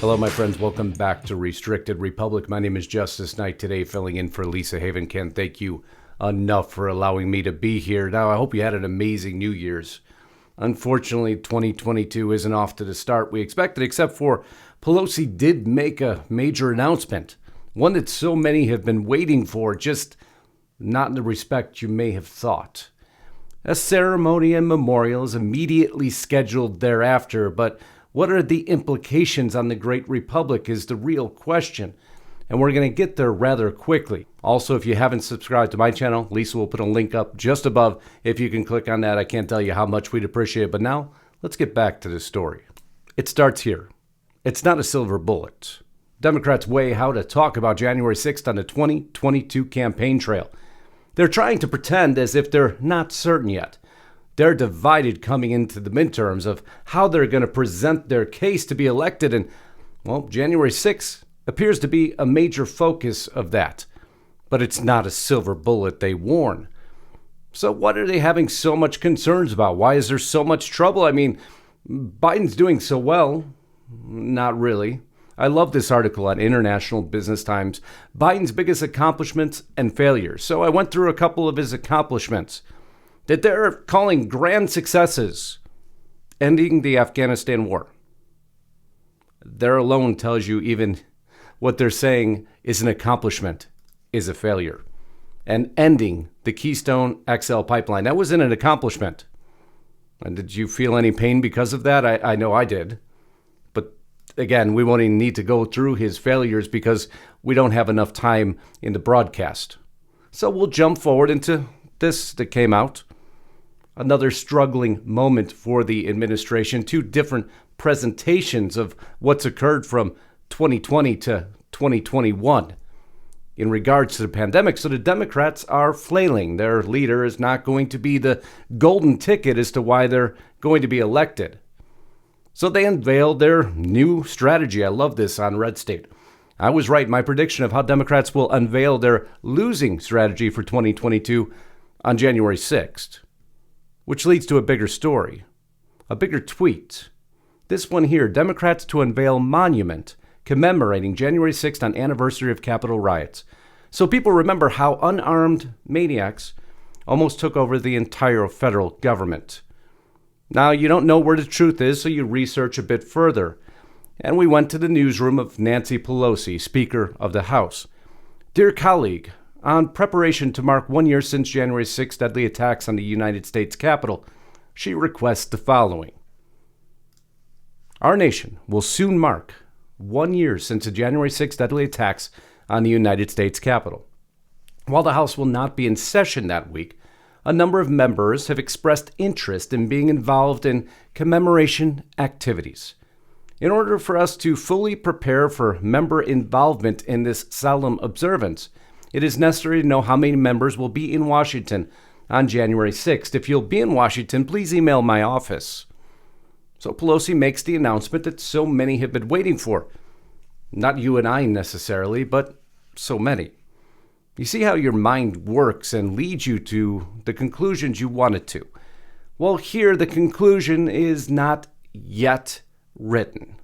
Hello, my friends. Welcome back to Restricted Republic. My name is Justice Knight, today filling in for Lisa Haven. Can't thank you enough for allowing me to be here. Now, I hope you had an amazing New Year's. Unfortunately, 2022 isn't off to the start we expected, except for Pelosi did make a major announcement, one that so many have been waiting for, just not in the respect you may have thought. A ceremony and memorial is immediately scheduled thereafter, but what are the implications on the Great Republic is the real question, and we're going to get there rather quickly. Also, if you haven't subscribed to my channel, Lisa will put a link up just above. If you can click on that, I can't tell you how much we'd appreciate it. But now, let's get back to the story. It starts here. It's not a silver bullet. Democrats weigh how to talk about January 6th on the 2022 campaign trail. They're trying to pretend as if they're not certain yet. They're divided coming into the midterms of how they're going to present their case to be elected. And, well, January 6th appears to be a major focus of that. But it's not a silver bullet, they warn. So what are they having so much concerns about? Why is there so much trouble? I mean, Biden's doing so well. Not really. I love this article on International Business Times, Biden's biggest accomplishments and failures. So I went through a couple of his accomplishments that they're calling grand successes. Ending the Afghanistan war. There alone tells you even what they're saying is an accomplishment is a failure. And ending the Keystone XL pipeline, that wasn't an accomplishment. And did you feel any pain because of that? I know I did. But again, we won't even need to go through his failures because we don't have enough time in the broadcast. So we'll jump forward into this that came out. Another struggling moment for the administration. Two different presentations of what's occurred from 2020 to 2021 in regards to the pandemic. So the Democrats are flailing. Their leader is not going to be the golden ticket as to why they're going to be elected. So they unveiled their new strategy. I love this on Red State. I was right. My prediction of how Democrats will unveil their losing strategy for 2022 on January 6th. Which leads to a bigger story, a bigger tweet. This one here, Democrats to unveil monument commemorating January 6th on anniversary of Capitol riots. So people remember how unarmed maniacs almost took over the entire federal government. Now, you don't know where the truth is, so you research a bit further. And we went to the newsroom of Nancy Pelosi, Speaker of the House. Dear colleague, on preparation to mark 1 year since January 6 deadly attacks on the United States Capitol, she requests the following. Our nation will soon mark 1 year since the January 6 deadly attacks on the United States Capitol. While the House will not be in session that week, a number of members have expressed interest in being involved in commemoration activities. In order for us to fully prepare for member involvement in this solemn observance, it is necessary to know how many members will be in Washington on January 6th. If you'll be in Washington, please email my office. So Pelosi makes the announcement that so many have been waiting for. Not you and I necessarily, but so many. You see how your mind works and leads you to the conclusions you want it to. Well, here the conclusion is not yet written.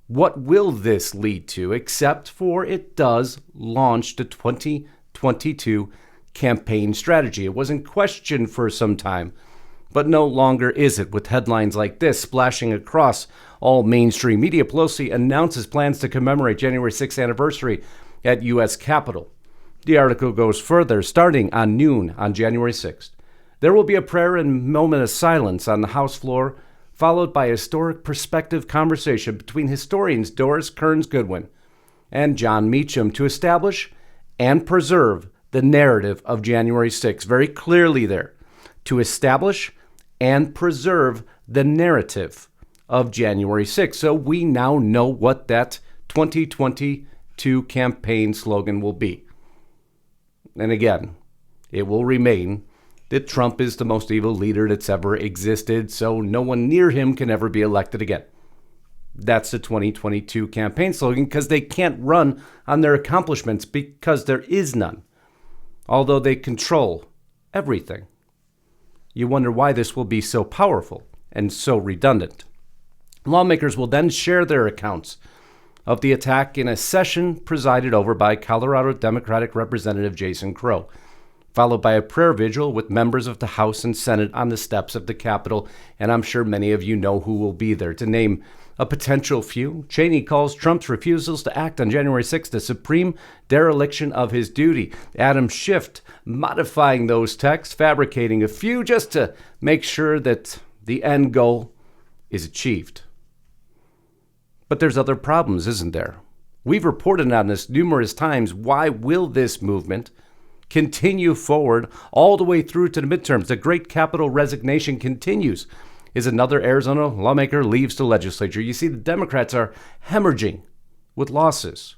What will this lead to, except for it does launch the 2022 campaign strategy? It was in question for some time, but no longer is it, with headlines like this splashing across all mainstream media. Pelosi announces plans to commemorate January 6th anniversary at U.S. Capitol. The article goes further, starting on noon on January 6th. There will be a prayer and moment of silence on the House floor, followed by a historic perspective conversation between historians Doris Kearns Goodwin and John Meacham to establish and preserve the narrative of January 6th. Very clearly there, to establish and preserve the narrative of January 6th. So we now know what that 2022 campaign slogan will be. And again, it will remain that Trump is the most evil leader that's ever existed, so no one near him can ever be elected again. That's the 2022 campaign slogan, because they can't run on their accomplishments because there is none, although they control everything. You wonder why this will be so powerful and so redundant. Lawmakers will then share their accounts of the attack in a session presided over by Colorado Democratic Representative Jason Crow, followed by a prayer vigil with members of the House and Senate on the steps of the Capitol, and I'm sure many of you know who will be there. To name a potential few, Cheney calls Trump's refusals to act on January 6th a supreme dereliction of his duty. Adam Schiff modifying those texts, fabricating a few just to make sure that the end goal is achieved. But there's other problems, isn't there? We've reported on this numerous times. Why will this movement continue forward all the way through to the midterms? The great Capitol resignation continues as another Arizona lawmaker leaves the legislature. You see, the Democrats are hemorrhaging with losses.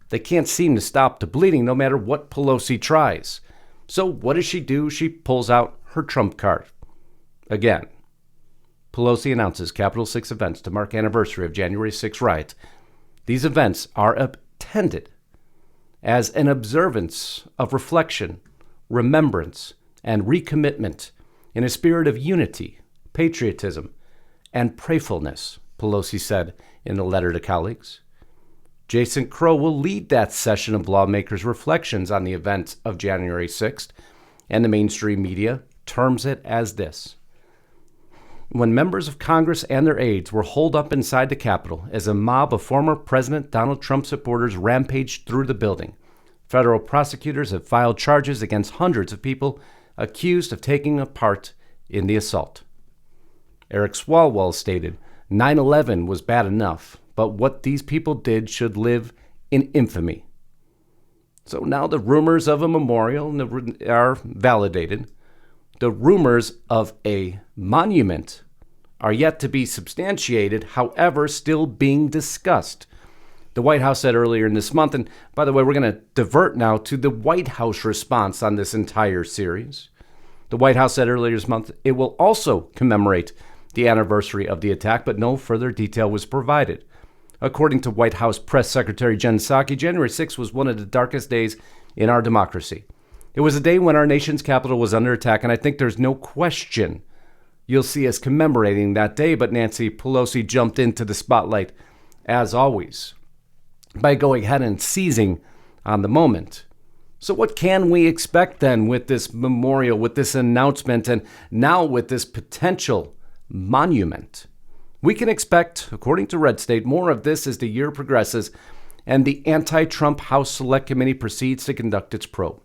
They can't seem to stop the bleeding no matter what Pelosi tries. So what does she do? She pulls out her trump card. Again, Pelosi announces Capitol 6 events to mark anniversary of January 6 riots. These events are intended as an observance of reflection, remembrance, and recommitment in a spirit of unity, patriotism, and prayerfulness, Pelosi said in a letter to colleagues. Jason Crow will lead that session of lawmakers' reflections on the events of January 6th, and the mainstream media terms it as this: when members of Congress and their aides were holed up inside the Capitol as a mob of former President Donald Trump supporters rampaged through the building, federal prosecutors have filed charges against hundreds of people accused of taking a part in the assault. Eric Swalwell stated, 9/11 was bad enough, but what these people did should live in infamy. So now the rumors of a memorial are validated. The rumors of a monument are yet to be substantiated, however, still being discussed. The White House said earlier in this month, and by the way, we're going to divert now to the White House response on this entire series. The White House said earlier this month it will also commemorate the anniversary of the attack, but no further detail was provided. According to White House Press Secretary Jen Psaki, January 6th was one of the darkest days in our democracy. It was a day when our nation's capital was under attack, and I think there's no question you'll see us commemorating that day, but Nancy Pelosi jumped into the spotlight, as always, by going ahead and seizing on the moment. So what can we expect then with this memorial, with this announcement, and now with this potential monument? We can expect, according to Red State, more of this as the year progresses and the anti-Trump House Select Committee proceeds to conduct its probe.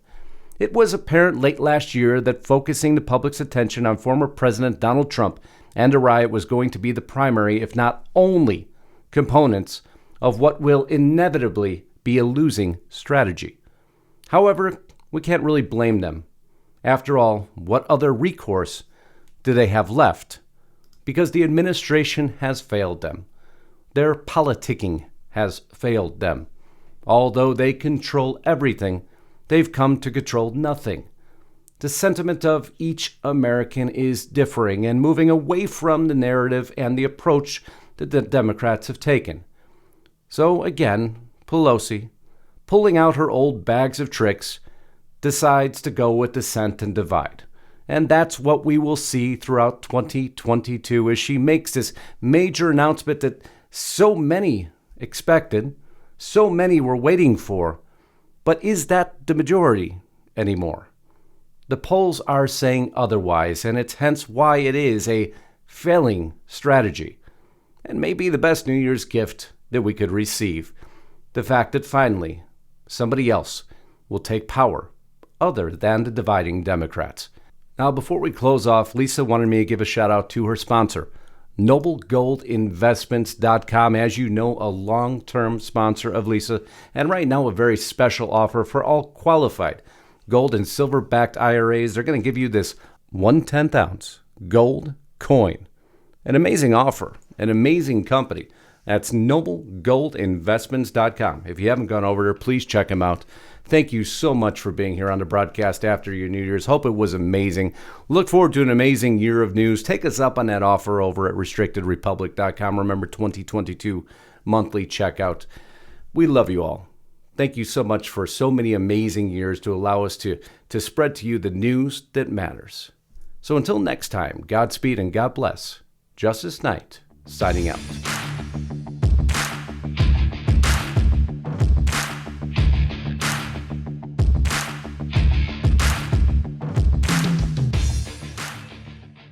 It was apparent late last year that focusing the public's attention on former President Donald Trump and a riot was going to be the primary, if not only, components of what will inevitably be a losing strategy. However, we can't really blame them. After all, what other recourse do they have left? Because the administration has failed them. Their politicking has failed them. Although they control everything, they've come to control nothing. The sentiment of each American is differing and moving away from the narrative and the approach that the Democrats have taken. So again, Pelosi, pulling out her old bags of tricks, decides to go with dissent and divide. And that's what we will see throughout 2022 as she makes this major announcement that so many expected, so many were waiting for. But is that the majority anymore? The polls are saying otherwise, and it's hence why it is a failing strategy. And maybe the best New Year's gift that we could receive, the fact that finally somebody else will take power other than the dividing Democrats. Now, before we close off, Lisa wanted me to give a shout out to her sponsor, NobleGoldInvestments.com. As you know, a long-term sponsor of Lisa, and right now a very special offer for all qualified gold and silver-backed IRAs. They're going to give you this 1/10 ounce gold coin. An amazing offer, an amazing company. That's NobleGoldInvestments.com. If you haven't gone over there, please check them out. Thank you so much for being here on the broadcast after your New Year's. Hope it was amazing. Look forward to an amazing year of news. Take us up on that offer over at RestrictedRepublic.com. Remember, 2022 monthly checkout. We love you all. Thank you so much for so many amazing years to allow us to spread to you the news that matters. So until next time, Godspeed and God bless. Justice Knight, signing out.